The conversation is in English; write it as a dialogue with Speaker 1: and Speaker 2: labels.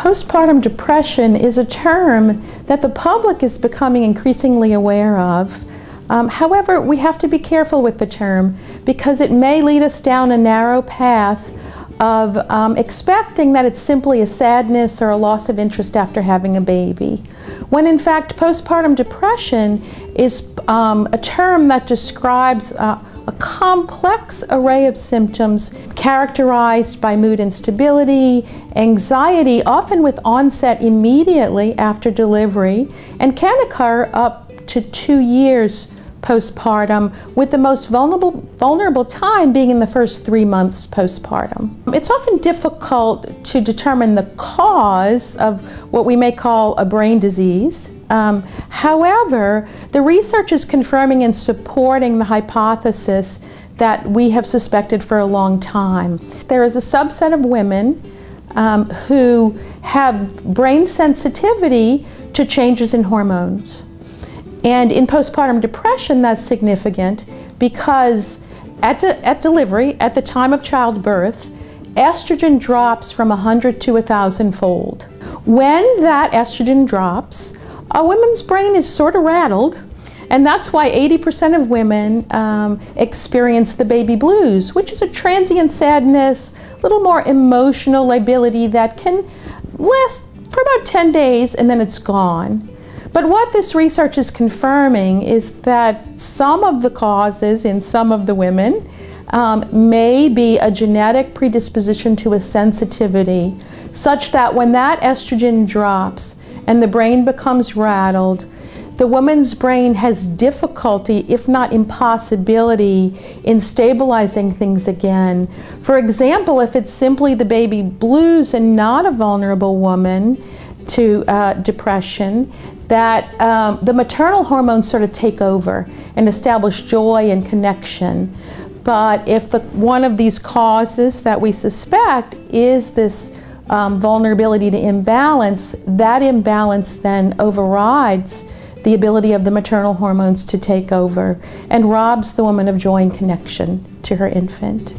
Speaker 1: Postpartum depression is a term that the public is becoming increasingly aware of. However, we have to be careful with the term because it may lead us down a narrow path of expecting that it's simply a sadness or a loss of interest after having a baby, when in fact postpartum depression is a term that describes a complex array of symptoms characterized by mood instability, anxiety, often with onset immediately after delivery, and can occur up to 2 years postpartum, with the most vulnerable time being in the first 3 months postpartum. It's often difficult to determine the cause of what we may call a brain disease. However, the research is confirming and supporting the hypothesis that we have suspected for a long time. There is a subset of women who have brain sensitivity to changes in hormones. And in postpartum depression, that's significant because at delivery, at the time of childbirth, estrogen drops from 100 to 1,000-fold. When that estrogen drops, a woman's brain is sort of rattled, and that's why 80% of women experience the baby blues, which is a transient sadness, a little more emotional lability that can last for about 10 days and then it's gone. But what this research is confirming is that some of the causes in some of the women may be a genetic predisposition to a sensitivity, such that when that estrogen drops and the brain becomes rattled, the woman's brain has difficulty, if not impossibility, in stabilizing things again. For example, if it's simply the baby blues and not a vulnerable woman to depression, that the maternal hormones sort of take over and establish joy and connection. But if one of these causes that we suspect is this vulnerability to imbalance, that imbalance then overrides the ability of the maternal hormones to take over and robs the woman of joy and connection to her infant.